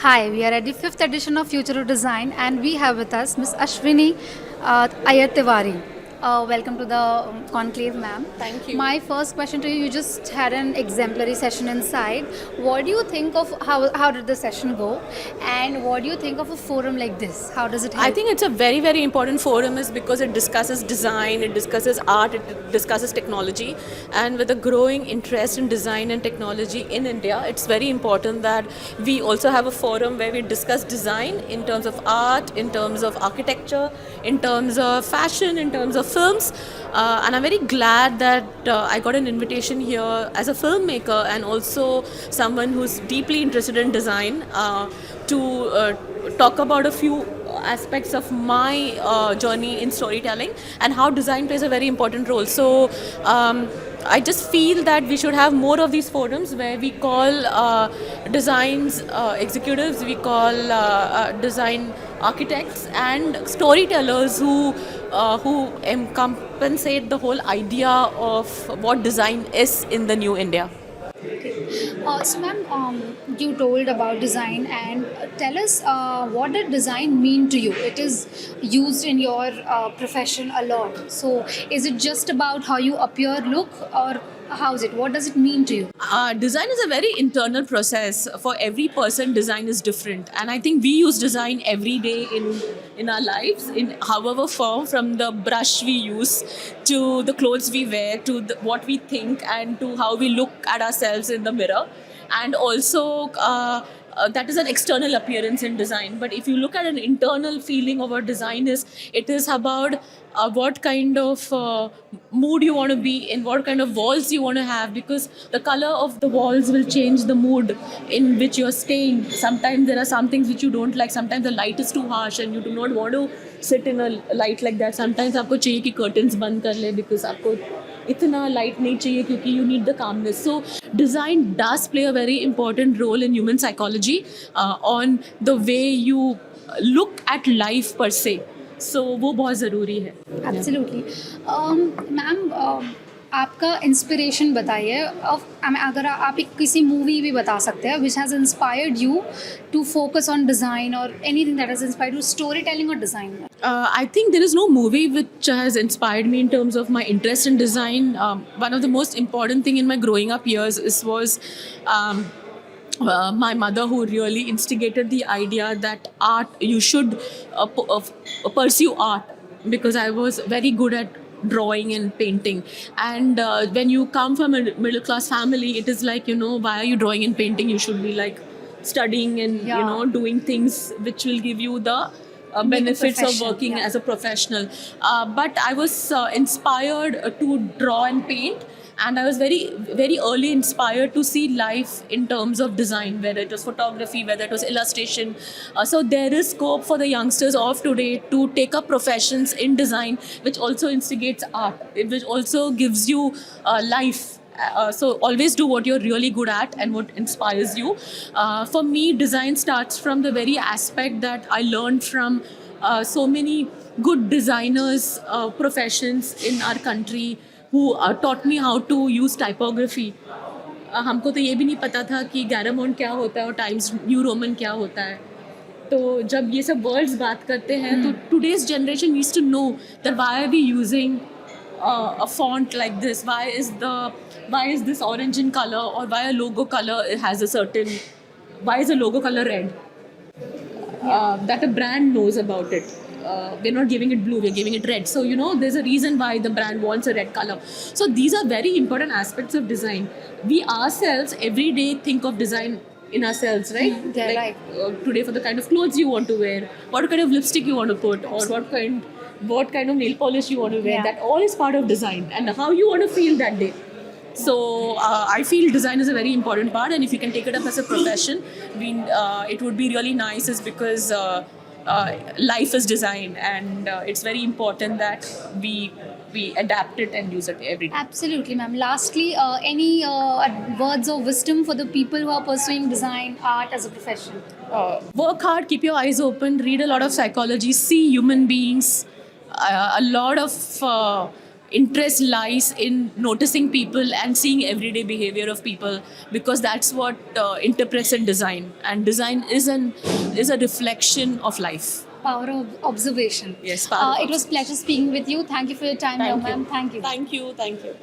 Hi, we are at the fifth edition of Future of Design, and we have with us Miss Ashwini Iyer Tiwari. Welcome to the conclave, ma'am. Thank you. My first question to you: you just had an exemplary session inside. What do you think of how did the session go, and what do you think of a forum like this? How does it I help? think it's a very, very important forum is because it discusses design, it discusses art, it discusses technology. And with a growing interest in design and technology in India, it's very important that we also have a forum where we discuss design in terms of art, in terms of architecture, in terms of fashion, in terms of films. And I'm very glad that I got an invitation here as a filmmaker and also someone who's deeply interested in design to talk about a few aspects of my journey in storytelling and how design plays a very important role. So I just feel that we should have more of these forums where we call designs executives, we call design architects and storytellers who compensate the whole idea of what design is in the new India. So, ma'am, you told about design, and tell us what did design mean to you? It is used in your profession a lot. So, is it just about how you appear, look, or how is it? What does it mean to you? Design is a very internal process. For every person, design is different, and I think we use design every day in our lives, in however form, from the brush we use to the clothes we wear to what we think and to how we look at ourselves in the mirror, and also. That is an external appearance in design, but if you look at an internal feeling of what design is, it is about what kind of mood you want to be in, what kind of walls you want to have, because the color of the walls will change the mood in which you're staying. Sometimes there are some things which you don't like, sometimes the light is too harsh and you do not want to sit in a light like that. Sometimes आपको चाहिए कि curtains बंद कर ले because आपको इतना light नहीं चाहिए क्योंकि you need the calmness. So design does play a very important role in human psychology on the way you look at life per se. सो वो बहुत ज़रूरी है. एब्सोल्युटली. मैम, आपका इंस्पिरेशन बताइए. अगर आप एक किसी मूवी भी बता सकते हैं which has inspired you to focus on design और anything that has inspired you storytelling और design. I think there is no movie which has inspired me in terms of my interest in design. One of the most important thing in my growing up years was my mother, who really instigated the idea that art, you should pursue art, because I was very good at drawing and painting. And when you come from a middle class family, it is like, why are you drawing and painting? You should be like studying and doing things which will give you the benefits of working as a professional. But I was inspired to draw and paint, and I was very, very early inspired to see life in terms of design, whether it was photography, whether it was illustration. So there is scope for the youngsters of today to take up professions in design, which also instigates art, which also gives you life. So always do what you're really good at and what inspires you. For me, design starts from the very aspect that I learned from so many good designers, professions in our country who taught me how to use typography. हमको तो ये भी नहीं पता था कि गैरामोंट क्या होता है और टाइम्स न्यू रोमन क्या होता है. तो जब ये सब वर्ड्स बात करते हैं तो today's generation needs to know that why are we using a font like this, why is this orange in color, or why a logo color has a certain, why is a logo color red, that a brand knows about it. We're not giving it blue, we're giving it red. So there's a reason why the brand wants a red color. So these are very important aspects of design. We ourselves every day think of design in ourselves, right? Yeah, like right. Today, for the kind of clothes you want to wear, what kind of lipstick you want to put, or what kind of nail polish you want to wear. That all is part of design, and how you want to feel that day. So I feel design is a very important part, and if you can take it up as a profession, it would be really nice, is because life is design, and it's very important that we adapt it and use it every day. Absolutely, ma'am. Lastly, any words of wisdom for the people who are pursuing design, art as a profession? Work hard, keep your eyes open, read a lot of psychology, see human beings. A lot of interest lies in noticing people and seeing everyday behavior of people, because that's what interprets in design, and design is a reflection of life. Power of observation. Yes, power of It was pleasure speaking with you. Thank you for your time, Thank ma'am. you. Thank you. Thank you. Thank you.